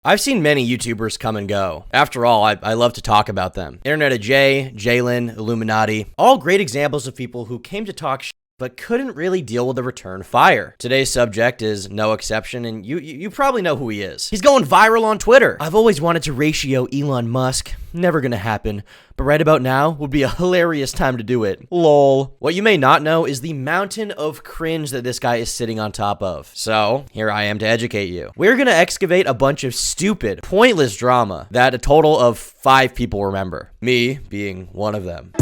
I've seen many YouTubers come and go. After all, I love to talk about them. Internet of Jay, Jalen, Illuminati, all great examples of people who came to talk shit but couldn't really deal with the return fire. Today's subject is no exception, and you probably know who he is. He's going viral on Twitter. I've always wanted to ratio Elon Musk. Never gonna happen. But right about now would be a hilarious time to do it. LOL. What you may not know is the mountain of cringe that this guy is sitting on top of. So, here I am to educate you. We're gonna excavate a bunch of stupid, pointless drama that a total of 5 people remember. Me being one of them.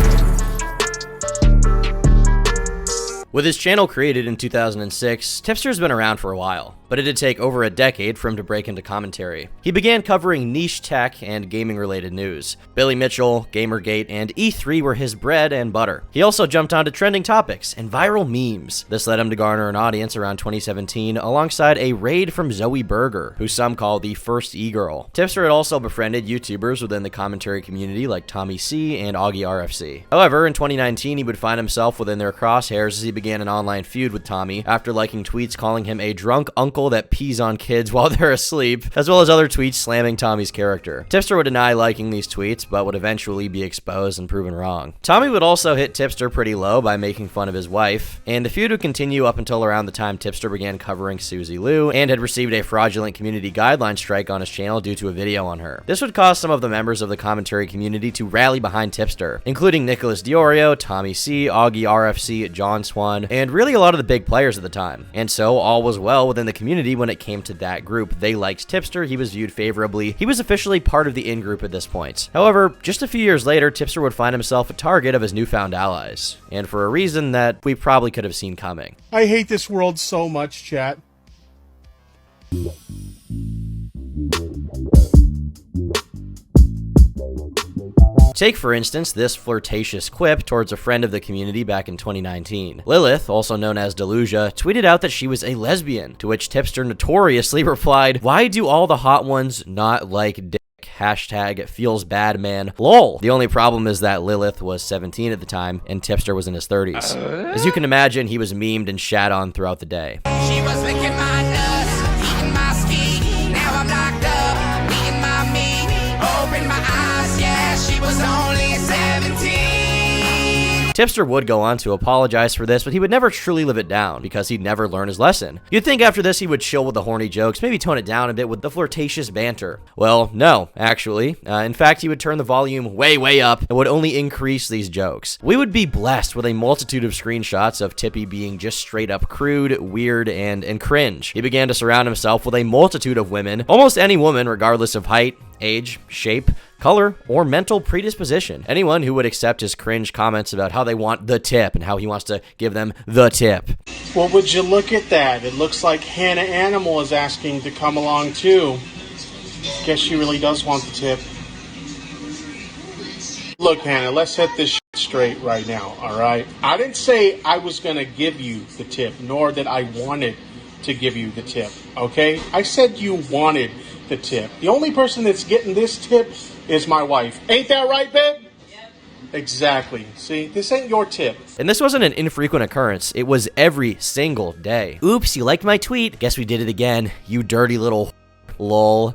With his channel created in 2006, Tipster's been around for a while, but it did take over a decade for him to break into commentary. He began covering niche tech and gaming-related news. Billy Mitchell, Gamergate, and E3 were his bread and butter. He also jumped onto trending topics and viral memes. This led him to garner an audience around 2017 alongside a raid from Zoe Berger, who some call the first e-girl. Tipster had also befriended YouTubers within the commentary community like Tommy C and Augie RFC. However, in 2019, he would find himself within their crosshairs as he began an online feud with Tommy after liking tweets calling him a drunk uncle that pees on kids while they're asleep, as well as other tweets slamming Tommy's character. Tipster would deny liking these tweets, but would eventually be exposed and proven wrong. Tommy would also hit Tipster pretty low by making fun of his wife, and the feud would continue up until around the time Tipster began covering Susie Liu and had received a fraudulent community guideline strike on his channel due to a video on her. This would cause some of the members of the commentary community to rally behind Tipster, including Nicholas Diorio, Tommy C, Augie RFC, John Swan, and really a lot of the big players at the time. And so all was well within the community when it came to that group. They liked Tipster, he was viewed favorably, he was officially part of the in-group at this point. However, just a few years later, Tipster would find himself a target of his newfound allies, and for a reason that we probably could have seen coming. I hate this world so much, chat. Take, for instance, this flirtatious quip towards a friend of the community back in 2019. Lilith, also known as Delusia, tweeted out that she was a lesbian, to which Tipster notoriously replied, "Why do all the hot ones not like dick? Hashtag feels bad, man. LOL." The only problem is that Lilith was 17 at the time, and Tipster was in his 30s. As you can imagine, he was memed and shat on throughout the day. She was licking my nuts, eating my ski. Now I'm locked up, eating my meat. Open my eyes, yeah, she was only 17. Tipster would go on to apologize for this, but he would never truly live it down because he'd never learn his lesson. You'd think after this he would chill with the horny jokes, maybe tone it down a bit with the flirtatious banter. Well, no, actually. In fact, he would turn the volume way up and would only increase these jokes. We would be blessed with a multitude of screenshots of Tippy being just straight up crude, weird, and cringe. He began to surround himself with a multitude of women, almost any woman regardless of height, age, shape, color, or mental predisposition. Anyone who would accept his cringe comments about how they want the tip and how he wants to give them the tip. Well, would you look at that? It looks like Hannah Animal is asking to come along too. Guess she really does want the tip. Look, Hannah, let's hit this shit straight right now, all right? I didn't say I was going to give you the tip, nor that I wanted to give you the tip, okay? I said you wanted the tip. The only person that's getting this tip is my wife. Ain't that right, babe? Yep. Exactly. See, this ain't your tip. And this wasn't an infrequent occurrence. It was every single day. Oops, you liked my tweet. Guess we did it again. You dirty little lol.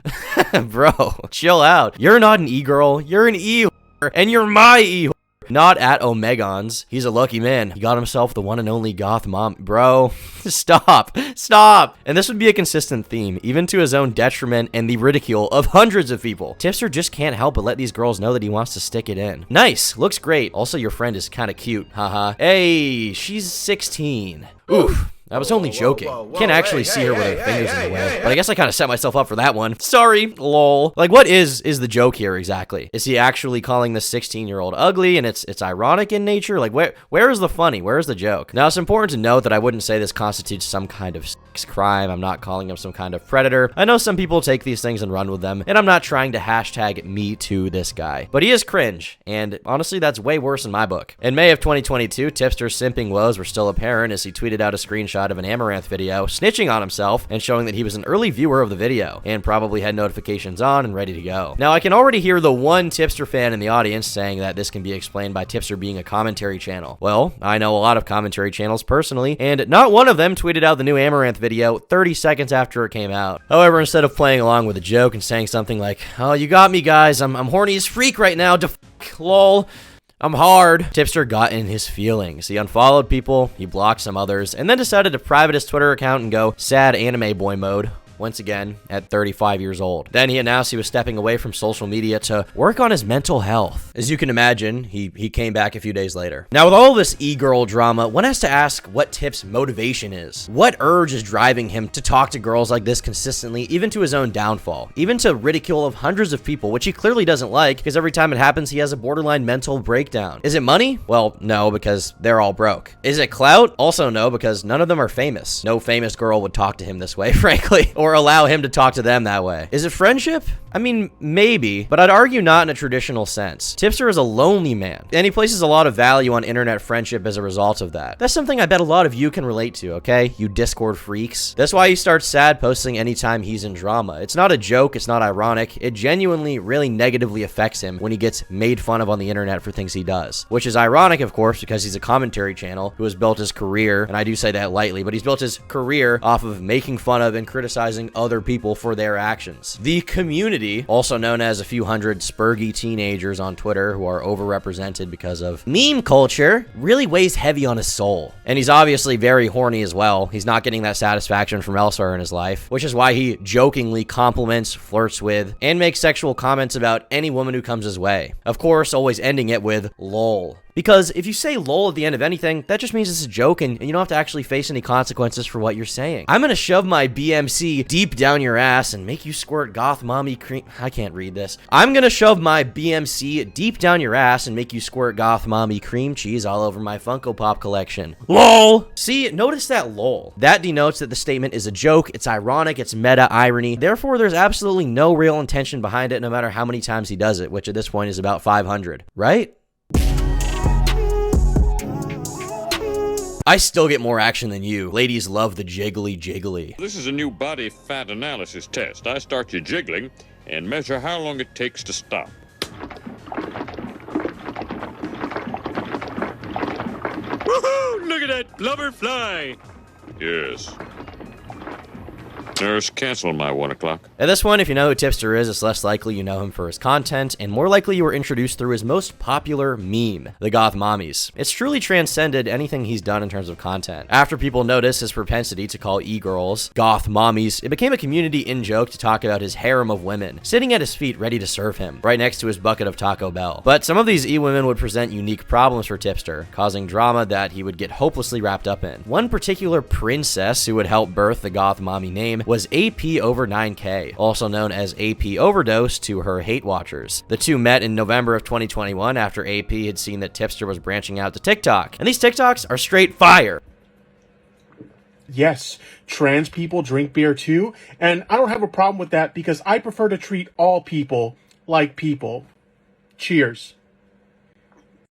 Bro, chill out. You're not an e-girl. You're an e-whore, and you're my e-whore. Not at Omegons. He's a lucky man. He got himself the one and only goth mom. Bro, stop. And this would be a consistent theme, even to his own detriment and the ridicule of hundreds of people. Tipster just can't help but let these girls know that he wants to stick it in. Nice, looks great. Also, your friend is kind of cute. Haha. Hey, she's 16. Oof. I was only joking. Can't actually see her with her fingers in the way. But I guess I kind of set myself up for that one. Sorry, lol. Like, what is the joke here exactly? Is he actually calling this 16-year-old ugly and it's ironic in nature? Like, where is the funny? Where is the joke? Now, it's important to note that I wouldn't say this constitutes some kind of sex crime. I'm not calling him some kind of predator. I know some people take these things and run with them, and I'm not trying to hashtag me too this guy. But he is cringe, and honestly, that's way worse in my book. In May of 2022, Tipster's simping woes were still apparent as he tweeted out a screenshot screenshot of an Amaranth video, snitching on himself and showing that he was an early viewer of the video and probably had notifications on and ready to go. Now, I can already hear the one Tipster fan in the audience saying that this can be explained by Tipster being a commentary channel. Well, I know a lot of commentary channels personally, and not one of them tweeted out the new Amaranth video 30 seconds after it came out. However, instead of playing along with a joke and saying something like, "Oh, you got me, guys. I'm horny as freak right now. Lol. I'm hard," Tipster got in his feelings. He unfollowed people, he blocked some others, and then decided to private his Twitter account and go sad anime boy mode. Once again, at 35 years old. Then he announced he was stepping away from social media to work on his mental health. As you can imagine, he came back a few days later. Now, with all this e-girl drama, one has to ask what Tip's motivation is. What urge is driving him to talk to girls like this consistently, even to his own downfall? Even to ridicule of hundreds of people, which he clearly doesn't like, because every time it happens, he has a borderline mental breakdown. Is it money? Well, no, because they're all broke. Is it clout? Also no, because none of them are famous. No famous girl would talk to him this way, frankly, or allow him to talk to them that way. Is it friendship? I mean, maybe, but I'd argue not in a traditional sense. Tipster is a lonely man, and he places a lot of value on internet friendship as a result of that. That's something I bet a lot of you can relate to, okay? You Discord freaks. That's why he starts sad posting anytime he's in drama. It's not a joke, it's not ironic. It genuinely really negatively affects him when he gets made fun of on the internet for things he does. Which is ironic, of course, because he's a commentary channel who has built his career, and I do say that lightly, but he's built his career off of making fun of and criticizing other people for their actions. The community, also known as a few hundred spurgy teenagers on Twitter who are overrepresented because of meme culture, really weighs heavy on his soul. And he's obviously very horny as well. He's not getting that satisfaction from elsewhere in his life, which is why he jokingly compliments, flirts with, and makes sexual comments about any woman who comes his way. Of course, always ending it with lol. Because if you say lol at the end of anything, that just means it's a joke and you don't have to actually face any consequences for what you're saying. I'm gonna shove my BMC deep down your ass and make you squirt goth mommy cream. I can't read this. I'm gonna shove my BMC deep down your ass and make you squirt goth mommy cream cheese all over my Funko Pop collection. LOL! See, notice that lol. That denotes that the statement is a joke, it's ironic, it's meta irony. Therefore, there's absolutely no real intention behind it no matter how many times he does it, which at this point is about 500, right? I still get more action than you. Ladies love the jiggly jiggly. This is a new body fat analysis test. I start you jiggling and measure how long it takes to stop. Woohoo! Look at that blubber fly! Yes. Nurse, cancel my 1 o'clock. At this one, if you know who Tipster is, it's less likely you know him for his content, and more likely you were introduced through his most popular meme, the Goth mommies. It's truly transcended anything he's done in terms of content. After people noticed his propensity to call e-girls Goth mommies, it became a community in-joke to talk about his harem of women, sitting at his feet ready to serve him, right next to his bucket of Taco Bell. But some of these e-women would present unique problems for Tipster, causing drama that he would get hopelessly wrapped up in. One particular princess who would help birth the Goth mommy name was AP over 9K, also known as AP Overdose to her hate watchers. The two met in November of 2021 after AP had seen that Tipster was branching out to TikTok, and these TikToks are straight fire. Yes, trans people drink beer too, and I don't have a problem with that because I prefer to treat all people like people. Cheers.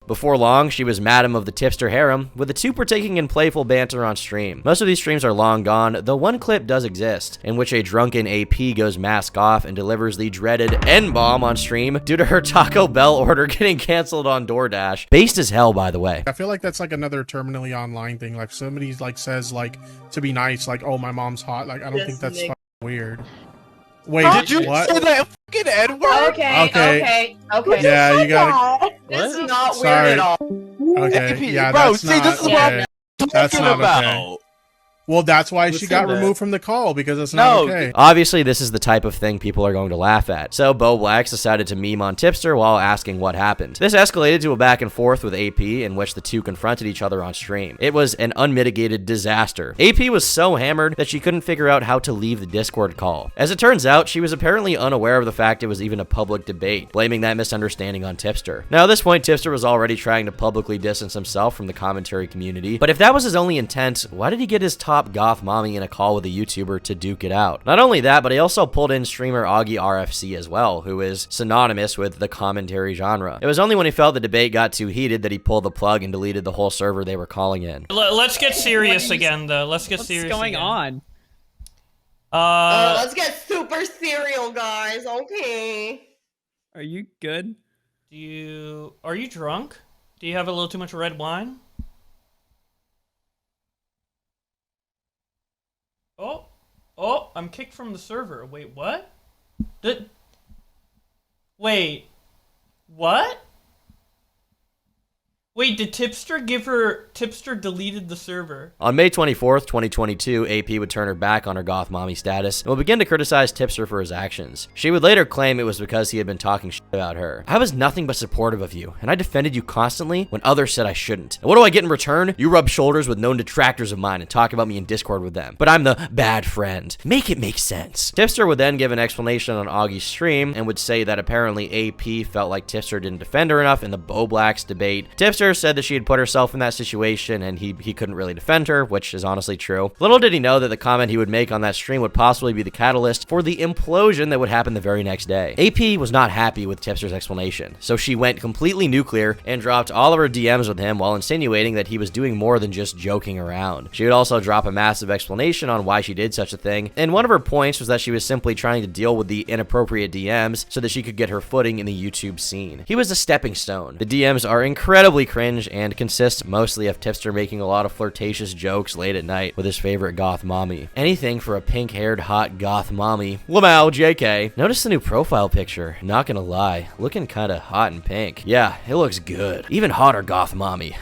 Before long, she was madam of the Tipster harem, with the two partaking in playful banter on stream. Most of these streams are long gone, though one clip does exist, in which a drunken AP goes mask off and delivers the dreaded N-bomb on stream due to her Taco Bell order getting canceled on DoorDash. Based as hell, by the way. I feel like that's like another terminally online thing. Like somebody like says like to be nice, like, oh, my mom's hot. Like, I don't think that's fucking weird. Wait, did you what? say that fucking N-word? Okay. Yeah, you gotta. This is not Sorry. weird at all. Okay, yeah, bro, that's see, not, this is okay. what I'm That's talking not about. okay. Well, that's why she got removed from the call, because it's not okay. Obviously, this is the type of thing people are going to laugh at. So, Bo Blacks decided to meme on Tipster while asking what happened. This escalated to a back and forth with AP in which the two confronted each other on stream. It was an unmitigated disaster. AP was so hammered that she couldn't figure out how to leave the Discord call. As it turns out, she was apparently unaware of the fact it was even a public debate, blaming that misunderstanding on Tipster. Now, at this point, Tipster was already trying to publicly distance himself from the commentary community, but if that was his only intent, why did he get his top top goth mommy in a call with a YouTuber to duke it out. Not only that, but he also pulled in streamer Augie RFC as well, who is synonymous with the commentary genre. It was only when he felt the debate got too heated that he pulled the plug and deleted the whole server they were calling in. Let's get serious again, though. Let's get serious. What's going on? Let's get super serial, guys. Okay. Are you good? Are you drunk? Do you have a little too much red wine? Oh, I'm kicked from the server. Wait, what? Wait, what? Wait, did Tipster Tipster deleted the server? On May 24th, 2022, AP would turn her back on her goth mommy status and would begin to criticize Tipster for his actions. She would later claim it was because he had been talking shit about her. I was nothing but supportive of you, and I defended you constantly when others said I shouldn't. And what do I get in return? You rub shoulders with known detractors of mine and talk about me in Discord with them. But I'm the bad friend. Make it make sense. Tipster would then give an explanation on Augie's stream and would say that apparently AP felt like Tipster didn't defend her enough in the Bo Blacks debate. Tipster said that she had put herself in that situation and he couldn't really defend her, which is honestly true. Little did he know that the comment he would make on that stream would possibly be the catalyst for the implosion that would happen the very next day. AP was not happy with Tipster's explanation, so she went completely nuclear and dropped all of her DMs with him while insinuating that he was doing more than just joking around. She would also drop a massive explanation on why she did such a thing, and one of her points was that she was simply trying to deal with the inappropriate DMs so that she could get her footing in the YouTube scene. He was a stepping stone. The DMs are incredibly cringe and consist mostly of Tipster making a lot of flirtatious jokes late at night with his favorite goth mommy. Anything for a pink-haired hot goth mommy. Lamau, JK. Notice the new profile picture. Not gonna lie, looking kinda hot and pink. Yeah, it looks good. Even hotter goth mommy.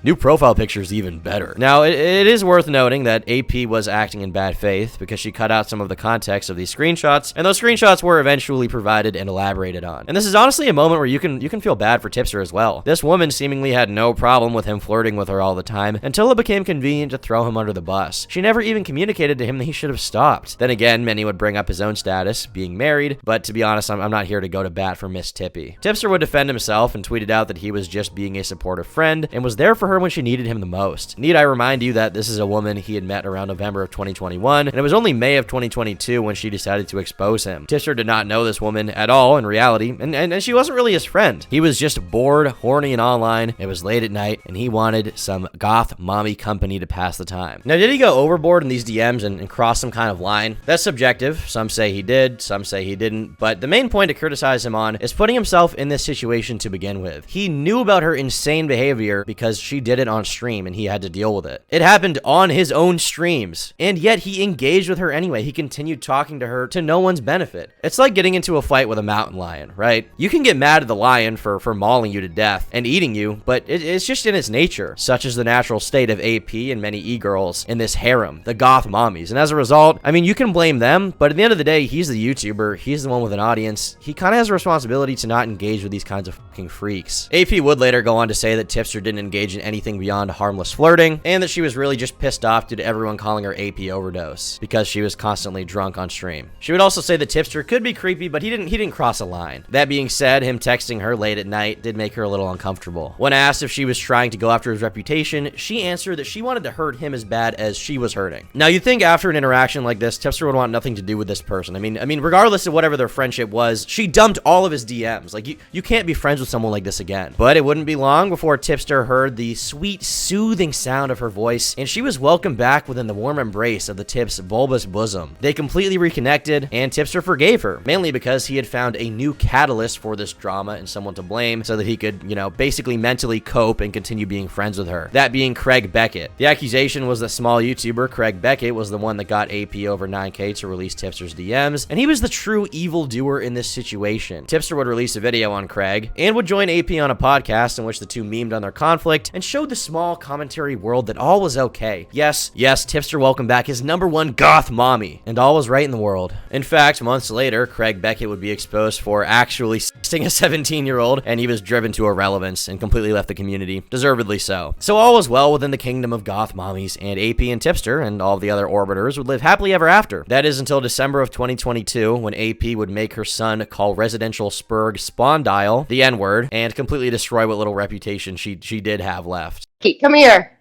New profile picture's even better. Now, it is worth noting that AP was acting in bad faith because she cut out some of the context of these screenshots, and those screenshots were eventually provided and elaborated on. And this is honestly a moment where you can feel bad for Tipster as well. This woman seemingly had no problem with him flirting with her all the time until it became convenient to throw him under the bus. She never even communicated to him that he should have stopped. Then again, many would bring up his own status, being married, but to be honest, I'm not here to go to bat for Miss Tippy. Tipster would defend himself and tweeted out that he was just being a supportive friend and was there for her when she needed him the most. Need I remind you that this is a woman he had met around November of 2021, and it was only May of 2022 when she decided to expose him. Tipster did not know this woman at all in reality, and she wasn't really his friend. He was just bored, horny, and online. It was late at night, and he wanted some goth mommy company to pass the time. Now, did he go overboard in these DMs and cross some kind of line? That's subjective. Some say he did, some say he didn't, but the main point to criticize him on is putting himself in this situation to begin with. He knew about her insane behavior because she did it on stream, and he had to deal with it. It happened on his own streams, and yet he engaged with her anyway. He continued talking to her to no one's benefit. It's like getting into a fight with a mountain lion, right? You can get mad at the lion for mauling you to death and eating you, but it's just in its nature. Such is the natural state of AP and many e-girls in this harem, the goth mommies. And as a result, I mean, you can blame them, but at the end of the day, he's the YouTuber, he's the one with an audience. He kind of has a responsibility to not engage with these kinds of fucking freaks. AP would later go on to say that Tipster didn't engage in anything beyond harmless flirting, and that she was really just pissed off due to everyone calling her AP overdose because she was constantly drunk on stream. She would also say that Tipster could be creepy, but he didn't cross a line. That being said, him texting her late at night did make her a little uncomfortable. When asked if she was trying to go after his reputation, she answered that she wanted to hurt him as bad as she was hurting. Now, you'd think after an interaction like this, Tipster would want nothing to do with this person. I mean, regardless of whatever their friendship was, she dumped all of his DMs. Like, you can't be friends with someone like this again. But it wouldn't be long before Tipster heard the sweet, soothing sound of her voice, and she was welcomed back within the warm embrace of the Tip's bulbous bosom. They completely reconnected, and Tipster forgave her, mainly because he had found a new catalyst for this drama and someone to blame so that he could, you know, basically mentally cope and continue being friends with her. That being Craig Beckett. The accusation was that small YouTuber Craig Beckett was the one that got AP over 9K to release Tipster's DMs, and he was the true evildoer in this situation. Tipster would release a video on Craig and would join AP on a podcast in which the two memed on their conflict and showed the small commentary world that all was okay. Yes, Tipster welcomed back his #1 goth mommy, and all was right in the world. In fact, months later, Craig Beckett would be exposed for actually sexting a 17-year-old, and he was driven to irrelevance and completely left the community, deservedly so. So all was well within the kingdom of goth mommies, and AP and Tipster and all of the other orbiters would live happily ever after. That is until December of 2022, when AP would make her son call residential Spurg Spondyle the N-word and completely destroy what little reputation she did have left. Come here.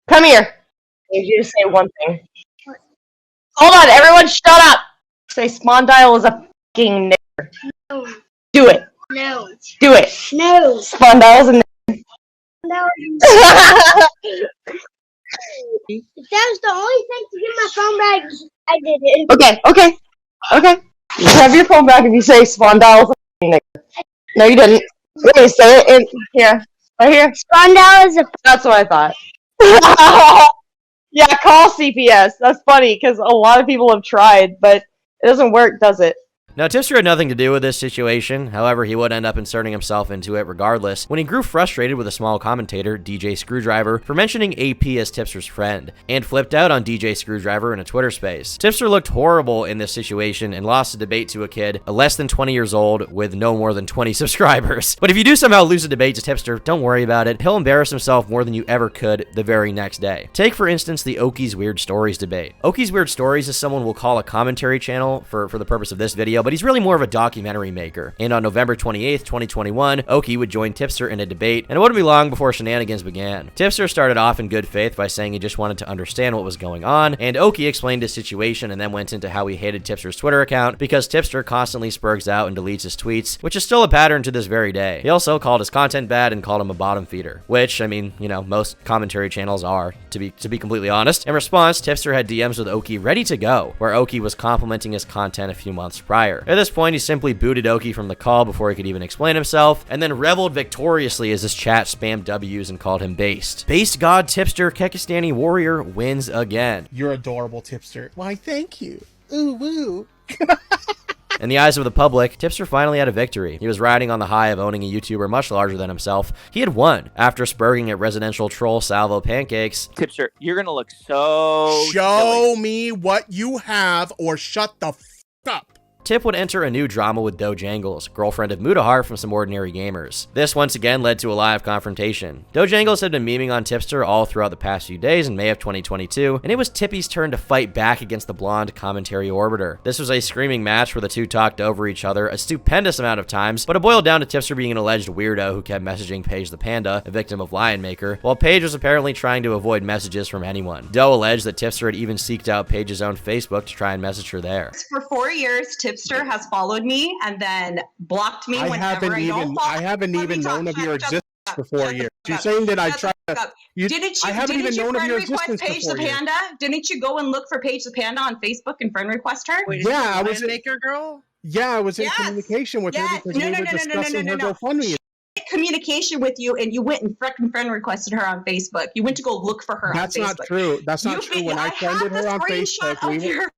Come here. I need you to say one thing. Hold on, everyone, shut up! Say Spondyle is a fucking nigger. No. Do it. No. Do it. No. Spondyle is a nigger. No. If that was the only thing to get my phone back, I did it. Okay. You have your phone back if you say Spondyle is a fucking nigger. No, you didn't. Wait, say it in here. Right here. Spondyle is a That's what I thought. Yeah, call CPS. That's funny because a lot of people have tried, but it doesn't work, does it? Now, Tipster had nothing to do with this situation, however, he would end up inserting himself into it regardless when he grew frustrated with a small commentator, DJ Screwdriver, for mentioning AP as Tipster's friend, and flipped out on DJ Screwdriver in a Twitter space. Tipster looked horrible in this situation and lost a debate to a kid less than 20 years old with no more than 20 subscribers. But if you do somehow lose a debate to Tipster, don't worry about it. He'll embarrass himself more than you ever could the very next day. Take, for instance, the Oki's Weird Stories debate. Oki's Weird Stories is someone we'll call a commentary channel for the purpose of this video, but he's really more of a documentary maker. And on November 28th, 2021, Oki would join Tipster in a debate, and it wouldn't be long before shenanigans began. Tipster started off in good faith by saying he just wanted to understand what was going on, and Oki explained his situation and then went into how he hated Tipster's Twitter account because Tipster constantly spurgs out and deletes his tweets, which is still a pattern to this very day. He also called his content bad and called him a bottom feeder, which, I mean, you know, most commentary channels are, to be completely honest. In response, Tipster had DMs with Oki ready to go, where Oki was complimenting his content a few months prior. At this point, he simply booted Oki from the call before he could even explain himself, and then reveled victoriously as his chat spammed W's and called him based. Based God Tipster Kekistani Warrior wins again. You're adorable, Tipster. Why, thank you. Ooh, woo. In the eyes of the public, Tipster finally had a victory. He was riding on the high of owning a YouTuber much larger than himself. He had won after spurging at residential troll Salvo Pancakes. Tipster, you're gonna look so Show silly. me what you have or shut the f up. Tip would enter a new drama with Dojangles, girlfriend of Mudahar from Some Ordinary Gamers. This once again led to a live confrontation. Dojangles had been memeing on Tipster all throughout the past few days in May of 2022, and it was Tippy's turn to fight back against the blonde commentary orbiter. This was a screaming match where the two talked over each other a stupendous amount of times, but it boiled down to Tipster being an alleged weirdo who kept messaging Paige the Panda, a victim of Lion Maker, while Paige was apparently trying to avoid messages from anyone. Doe alleged that Tipster had even seeked out Paige's own Facebook to try and message her there. For 4 years, Tipster has followed me and then blocked me whenever I don't follow. I haven't even known of your existence for 4 years. You're up. saying that I tried to... I haven't even known of your existence Paige for the 4 years. Panda? Didn't you go and look for Paige the Panda on Facebook and friend request her? Yeah, I was Maker girl. Yeah, I was in communication with her because we were discussing her GoFundMe. Communication with you, and you went and frickin' friend requested her on Facebook. You went to go look for her on Facebook. That's not true. That's not true. When I friended her on Facebook, we were...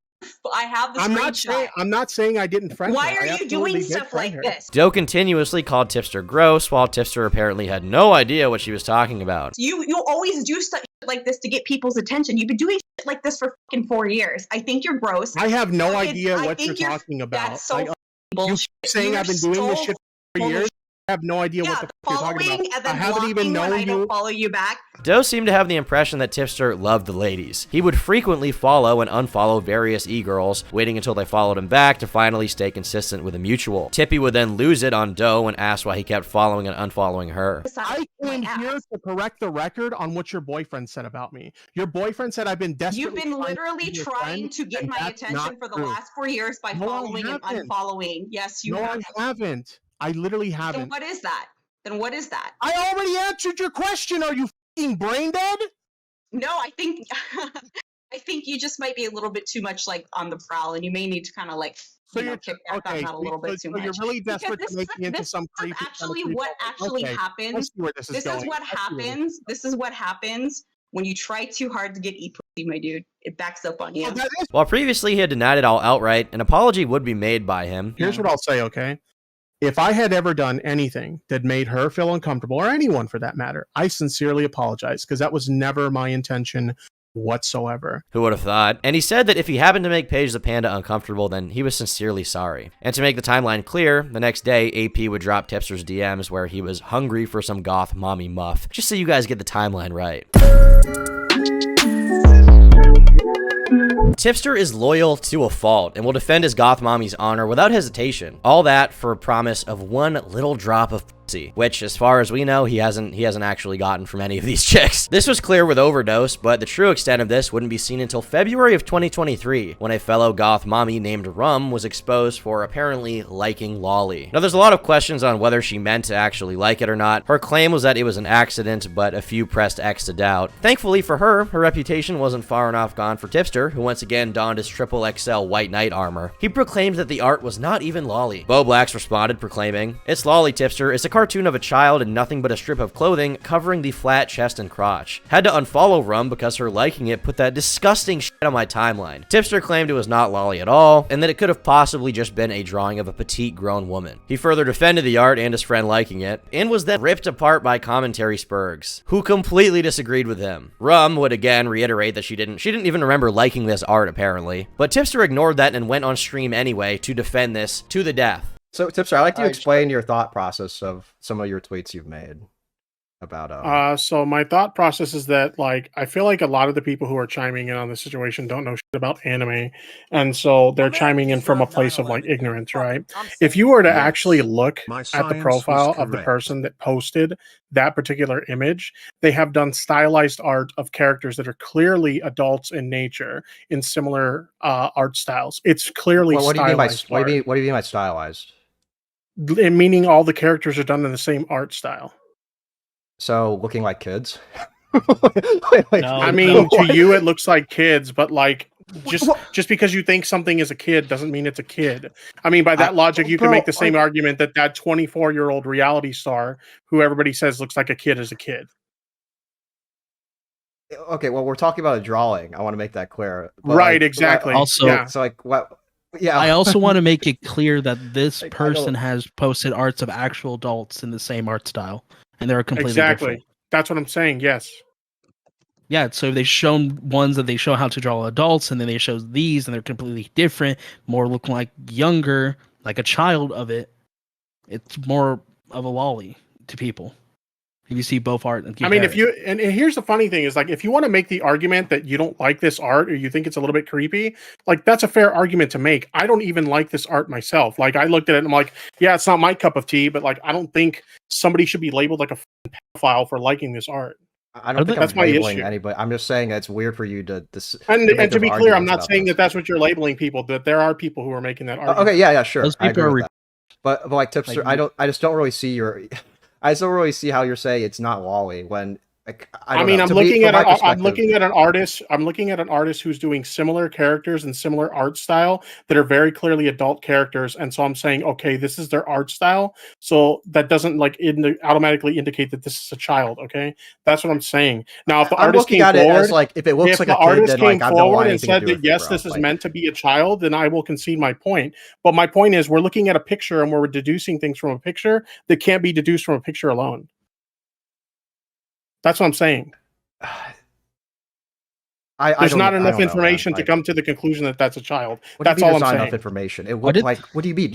I have the screenshot. I'm not saying I didn't friend her. Why are you doing stuff like this? Doe continuously called Tipster gross, while Tipster apparently had no idea what she was talking about. You always do stuff like this to get people's attention. You've been doing shit like this for fucking 4 years. I think you're gross. I have no idea what you're talking about. That's so like, bullshit. You saying I've been doing this shit for years? I have no idea what the fuck you're talking about. I haven't even known I don't follow you back. Doe seemed to have the impression that Tipster loved the ladies. He would frequently follow and unfollow various e-girls, waiting until they followed him back to finally stay consistent with a mutual. Tippy would then lose it on Doe when asked why he kept following and unfollowing her. I came here to correct the record on what your boyfriend said about me. Your boyfriend said I've been desperately... You've been literally trying to get my attention for the last 4 years by following and unfollowing. Yes, you have. No, I haven't. I literally haven't. Then what is that? Then what is that? I already answered your question. Are you f***ing brain dead? No, I think I think you just might be a little bit too much like on the prowl, and you may need to kind of like kick back on that a little bit too much. You're really desperate to make me into some creepy. Actually, what actually happens? This is what happens. This is what happens when you try too hard to get e-pussy, my dude. It backs up on you. While previously he had denied it all outright, an apology would be made by him. Here's what I'll say, okay? If I had ever done anything that made her feel uncomfortable, or anyone for that matter, I sincerely apologize, because that was never my intention whatsoever. Who would have thought? And he said that if he happened to make Paige the Panda uncomfortable, then he was sincerely sorry. And to make the timeline clear, the next day, AP would drop Tipster's DMs where he was hungry for some goth mommy muff. Just so you guys get the timeline right. Tipster is loyal to a fault and will defend his goth mommy's honor without hesitation. All that for a promise of one little drop of which, as far as we know, he hasn't actually gotten from any of these chicks. This was clear with Overdose, but the true extent of this wouldn't be seen until February of 2023, when a fellow goth mommy named Rum was exposed for apparently liking Lolly. Now, there's a lot of questions on whether she meant to actually like it or not. Her claim was that it was an accident, but a few pressed X to doubt. Thankfully for her, her reputation wasn't far enough gone for Tipster, who once again donned his triple XL white knight armor. He proclaimed that the art was not even Lolly. Bo Blacks responded, proclaiming, "It's Lolly, Tipster. It's a cartoon of a child and nothing but a strip of clothing covering the flat chest and crotch. Had to unfollow Rum because her liking it put that disgusting shit on my timeline." Tipster claimed it was not Lolly at all, and that it could have possibly just been a drawing of a petite grown woman. He further defended the art and his friend liking it, and was then ripped apart by commentary Spurgs, who completely disagreed with him. Rum would again reiterate that she didn't even remember liking this art, apparently, but Tipster ignored that and went on stream anyway to defend this to the death. So, Tipster, I'd like to explain your thought process of some of your tweets you've made about so my thought process is that, like, I feel like a lot of the people who are chiming in on this situation don't know shit about anime, and so they're chiming in from a place of like ignorance, right? If you were to actually look at the profile of the person that posted that particular image, they have done stylized art of characters that are clearly adults in nature in similar art styles. It's clearly what do you stylized. what do you mean by stylized? Meaning all the characters are done in the same art style. So looking like kids? I mean, to you it looks like kids, but like just because you think something is a kid doesn't mean it's a kid. I mean, by that logic, you can make the same argument that 24-year-old reality star who everybody says looks like a kid is a kid. Okay, well, we're talking about a drawing. I want to make that clear. But right, exactly. Also, so like what? Yeah. I also want to make it clear that this person has posted arts of actual adults in the same art style, and they're completely different. That's what I'm saying. Yes. Yeah. So they've shown ones that they show how to draw adults, and then they show these, and they're completely different. More looking like younger, like a child of it. It's more of a lolly to people. If you see both art and I mean, and here's the funny thing is, like, if you want to make the argument that you don't like this art or you think it's a little bit creepy, like, that's a fair argument to make. I don't even like this art myself. Like, I looked at it and I'm like, yeah, it's not my cup of tea, but like, I don't think somebody should be labeled like a pedophile for liking this art. I don't think that's I'm my labeling issue. anybody. I'm just saying it's weird for you to and to be clear, I'm not saying that that's what you're labeling people. That there are people who are making that argument. Okay, yeah, sure. Those people are. But like Tipster, I just don't really see your. I still really see how you're saying it's not lolly when I'm looking at an artist. I'm looking at an artist who's doing similar characters and similar art style that are very clearly adult characters, and so I'm saying, okay, this is their art style. So that doesn't like automatically indicate that this is a child. Okay, that's what I'm saying. Now, if the artist came forward, like if it looks like the a kid, artist then came like forward and said that yes, this is meant to be a child, then I will concede my point. But my point is, we're looking at a picture and we're deducing things from a picture that can't be deduced from a picture alone. That's what I'm saying. There's not enough information to come to the conclusion that that's a child. That's all I'm saying. Enough information. It looked like. What do you mean?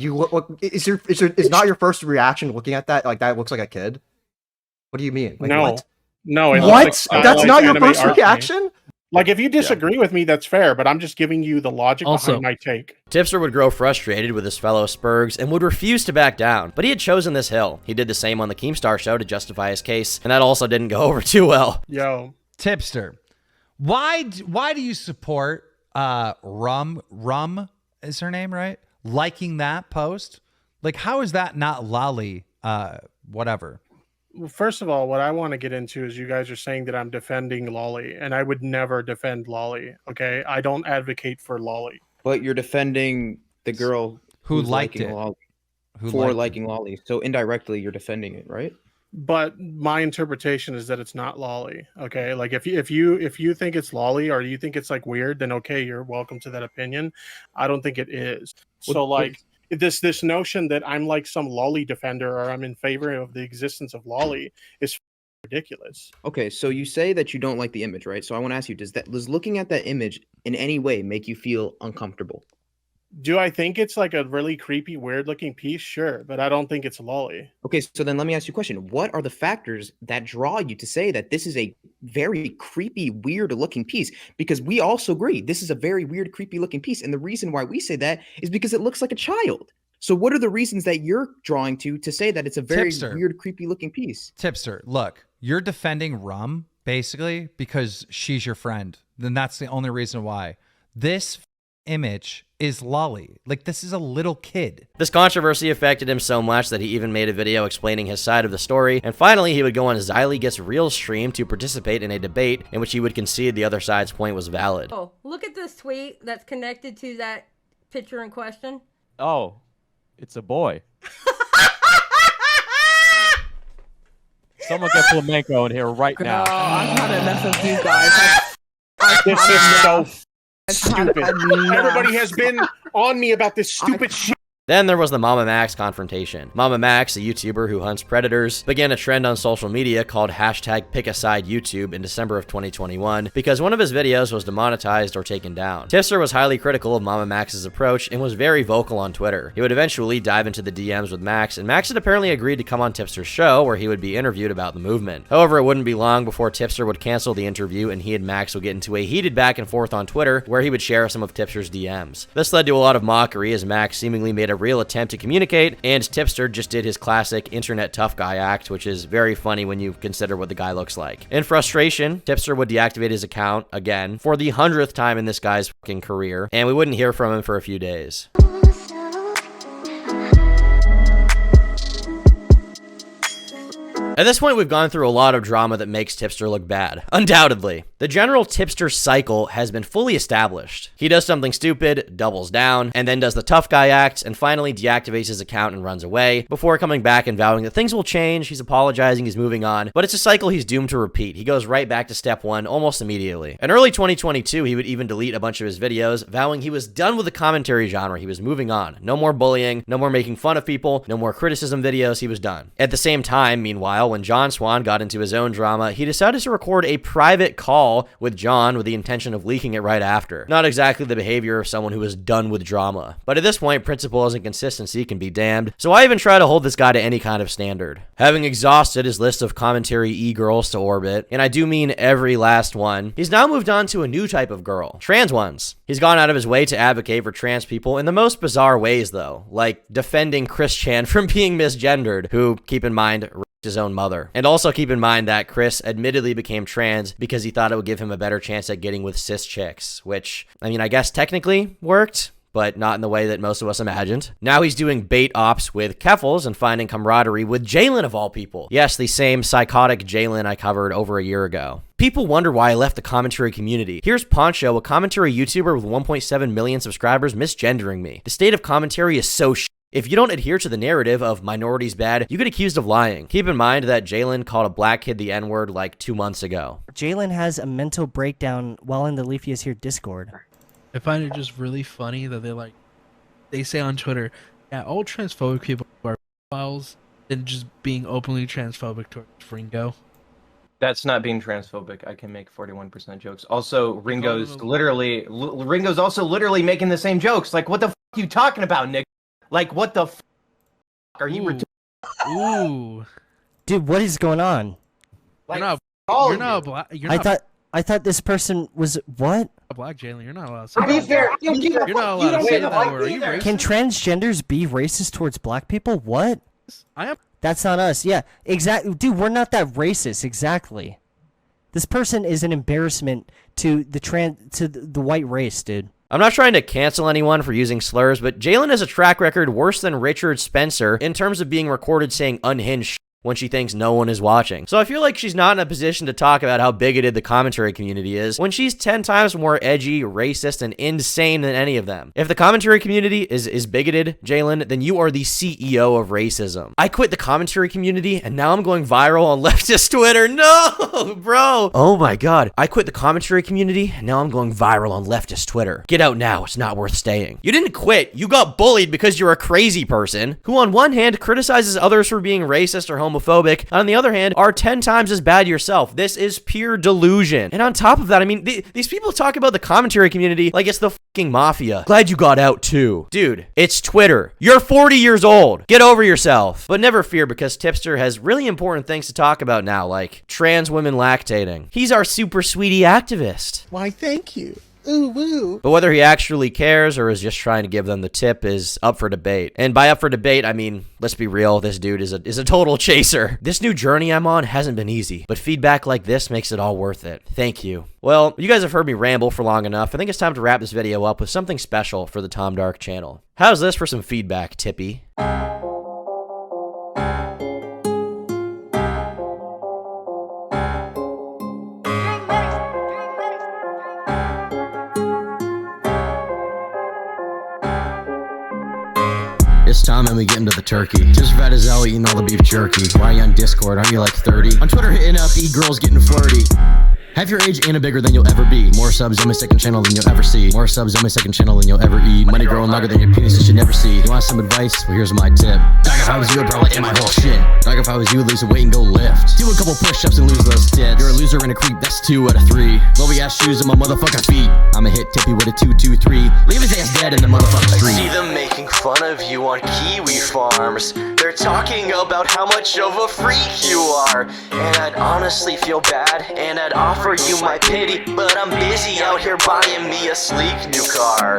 Is not your first reaction looking at that like that looks like a kid? What do you mean? Like, no, what? No. What? That's not your first reaction? Like, if you disagree with me, that's fair, but I'm just giving you the logic behind my take. Tipster would grow frustrated with his fellow Spurgs and would refuse to back down, but he had chosen this hill. He did the same on the Keemstar show to justify his case, and that also didn't go over too well. Yo. Tipster, why do you support Rum is her name, right? Liking that post? Like, how is that not lolly, whatever? Well, first of all, what I want to get into is you guys are saying that I'm defending Lolly, and I would never defend Lolly, okay? I don't advocate for Lolly. But you're defending the girl who liked it. Lolly, liking Lolly. So indirectly, you're defending it, right? But my interpretation is that it's not Lolly, okay? Like, if you think it's Lolly or you think it's like weird, then okay, you're welcome to that opinion. I don't think it is. So like this notion that I'm like some Lolly defender or I'm in favor of the existence of Lolly is ridiculous. Okay, so you say that you don't like the image, right? So I want to ask you, does looking at that image in any way make you feel uncomfortable? Do I think it's like a really creepy, weird looking piece? Sure, but I don't think it's Lolly. Okay, so then let me ask you a question. What are the factors that draw you to say that this is a very creepy, weird looking piece? Because we also agree this is a very weird, creepy looking piece. And the reason why we say that is because it looks like a child. So what are the reasons that you're drawing to say that it's a very Tipster. weird, creepy looking piece? Tipster, look, you're defending Rum basically because she's your friend. Then that's the only reason why. This image is Lolly. Like, this is a little kid. This controversy affected him so much that he even made a video explaining his side of the story, and finally he would go on Xylee Gets Real stream to participate in a debate in which he would concede the other side's point was valid. Oh, look at this tweet that's connected to that picture in question. Oh, it's a boy. Someone get flamenco in here right now. I'm not enough of you guys. This is so stupid. Everybody has been on me about this stupid shit. Then there was the Mama Max confrontation. Mama Max, a YouTuber who hunts predators, began a trend on social media called #PickASideYouTube in December of 2021 because one of his videos was demonetized or taken down. Tipster was highly critical of Mama Max's approach and was very vocal on Twitter. He would eventually dive into the DMs with Max, and Max had apparently agreed to come on Tipster's show where he would be interviewed about the movement. However, it wouldn't be long before Tipster would cancel the interview and he and Max would get into a heated back and forth on Twitter where he would share some of Tipster's DMs. This led to a lot of mockery as Max seemingly made a real attempt to communicate, and Tipster just did his classic internet tough guy act, which is very funny when you consider what the guy looks like. In frustration, Tipster would deactivate his account again for the 100th time in this guy's fucking career, and we wouldn't hear from him for a few days. At this point, we've gone through a lot of drama that makes Tipster look bad. Undoubtedly. The general Tipster cycle has been fully established. He does something stupid, doubles down, and then does the tough guy act, and finally deactivates his account and runs away, before coming back and vowing that things will change, he's apologizing, he's moving on, but it's a cycle he's doomed to repeat. He goes right back to step one almost immediately. In early 2022, he would even delete a bunch of his videos, vowing he was done with the commentary genre, he was moving on. No more bullying, no more making fun of people, no more criticism videos, he was done. At the same time, meanwhile, when John Swan got into his own drama, he decided to record a private call with John with the intention of leaking it right after. Not exactly the behavior of someone who is done with drama. But at this point, principles and consistency can be damned, so I even try to hold this guy to any kind of standard. Having exhausted his list of commentary e-girls to orbit, and I do mean every last one, he's now moved on to a new type of girl, trans ones. He's gone out of his way to advocate for trans people in the most bizarre ways though, like defending Chris Chan from being misgendered, who, keep in mind, his own mother. And also keep in mind that Chris admittedly became trans because he thought it would give him a better chance at getting with cis chicks, which, I mean, I guess technically worked, but not in the way that most of us imagined. Now he's doing bait ops with Keffals and finding camaraderie with Jalen of all people. Yes, the same psychotic Jalen I covered over a year ago. People wonder why I left the commentary community. Here's Poncho, a commentary YouTuber with 1.7 million subscribers, misgendering me. The state of commentary is so shit. If you don't adhere to the narrative of minorities bad, you get accused of lying. Keep in mind that Jalen called a black kid the N-word like 2 months ago. Jalen has a mental breakdown while in the Leafy is Here Discord. I find it just really funny that they say on Twitter, yeah, all transphobic people are pedophiles, and just being openly transphobic towards Ringo. That's not being transphobic. I can make 41% jokes. Also, Ringo's also literally making the same jokes. Like, what the f are you talking about, Nick? Like, what the f are you? Ooh, dude, what is going on? Like, you're not black. I thought this person was what? A black Jalen. You're not allowed to say To be that. fair, You're not allowed to say that word. Are you racist? Can transgenders be racist towards black people? What? I am. That's not us. Yeah, exactly. Dude, we're not that racist. Exactly. This person is an embarrassment to the white race, dude. I'm not trying to cancel anyone for using slurs, but Jalen has a track record worse than Richard Spencer in terms of being recorded saying unhinged shit when she thinks no one is watching. So I feel like she's not in a position to talk about how bigoted the commentary community is when she's 10 times more edgy, racist, and insane than any of them. If the commentary community is bigoted, Jalen, then you are the CEO of racism. I quit the commentary community and now I'm going viral on leftist Twitter. No, bro. Oh my God. I quit the commentary community and now I'm going viral on leftist Twitter. Get out now. It's not worth staying. You didn't quit. You got bullied because you're a crazy person who on one hand criticizes others for being racist or homophobic, and on the other hand, are 10 times as bad yourself. This is pure delusion. And on top of that, I mean, these people talk about the commentary community like it's the fucking mafia. Glad you got out too. Dude, it's Twitter. You're 40 years old. Get over yourself. But never fear, because Tipster has really important things to talk about now, like trans women lactating. He's our super sweetie activist. Why, thank you. ooh woo. But whether he actually cares or is just trying to give them the tip is up for debate. And by up for debate, I mean, let's be real, this dude is a total chaser. This new journey I'm on hasn't been easy, but feedback like this makes it all worth it. Thank you. Well, you guys have heard me ramble for long enough. I think it's time to wrap this video up with something special for the Tom Dark channel. How's this for some feedback, Tippy? It's time and we get into the turkey. Just fat as hell eating all the beef jerky. Why are you on Discord? Are you like 30? On Twitter hitting up e-girls getting flirty. Half your age and a bigger than you'll ever be. More subs on my second channel than you'll ever see. More subs on my second channel than you'll ever eat. Money growing longer than your penis you should never see. You want some advice? Well, here's my tip. Dog, if I was you, I'd probably end my whole shit. Dog, if I was you, lose some weight and go lift. Do a couple push-ups and lose those tits. You're a loser and a creep, that's 2 out of 3. Lowy ass shoes on my motherfucking feet. I'ma hit Tippy with a 2-2-3. Leave his ass dead in the motherfucking street. I see them making fun of you on Kiwi farms. They're talking about how much of a freak you are. And I'd honestly feel bad, and I'd offer you my pity, but I'm busy out here buying me a sleek new car.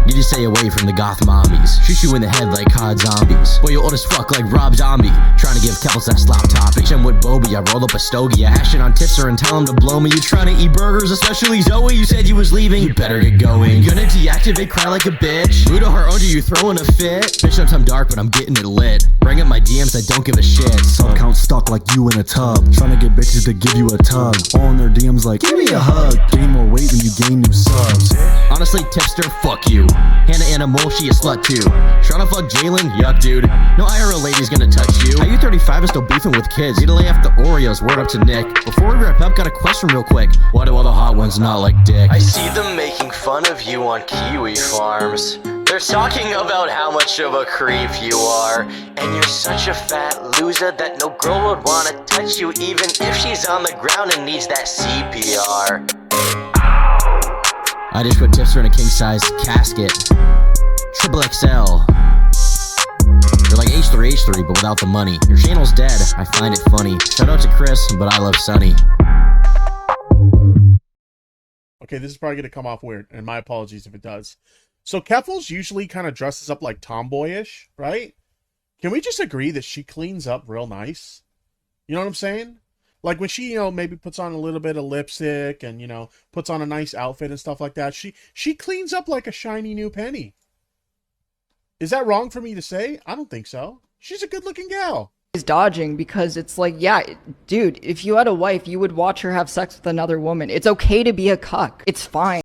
You just stay away from the goth mommies. Shoot you in the head like COD zombies. Boy, you old as fuck like Rob Zombie. Trying to give Kevels that slop top. Bitch, I'm with Bobby, I roll up a stogie. I hash it on Tipster and tell him to blow me. You trying to eat burgers, especially Zoe. You said you was leaving, you better get going. Gonna deactivate, cry like a bitch. Luda heart under you, throwing a fit. Bitch, I'm Tom Dark, but I'm getting it lit. Bring up my DMs, I don't give a shit. Sub count stuck like you in a tub. Trying to get bitches to give you a tug. All in their DMs like, give me a hug. Gain more weight when you gain new subs. Honestly, Tipster, fuck you. Hannah Animal, she a slut too. Trying to fuck Jalen? Yuck, dude. No IRL lady's gonna touch you. How you 35 and still beefing with kids? Need to lay off the Oreos, word up to Nick. Before we wrap up, got a question real quick. Why do all the hot ones not like dick? I see them making fun of you on Kiwi farms. They're talking about how much of a creep you are. And you're such a fat loser that no girl would wanna touch you, even if she's on the ground and needs that CPR. I just put Tipster in a king-size casket. Triple XL. You're like H3, but without the money. Your channel's dead, I find it funny. Shout out to Chris, but I love Sunny. Okay, this is probably going to come off weird, and my apologies if it does. So Keffels usually kind of dresses up like tomboyish, right? Can we just agree that she cleans up real nice? You know what I'm saying? Like when she, maybe puts on a little bit of lipstick and, puts on a nice outfit and stuff like that. She cleans up like a shiny new penny. Is that wrong for me to say? I don't think so. She's a good looking gal. Is dodging because it's like, yeah, dude, if you had a wife, you would watch her have sex with another woman. It's okay to be a cuck. It's fine.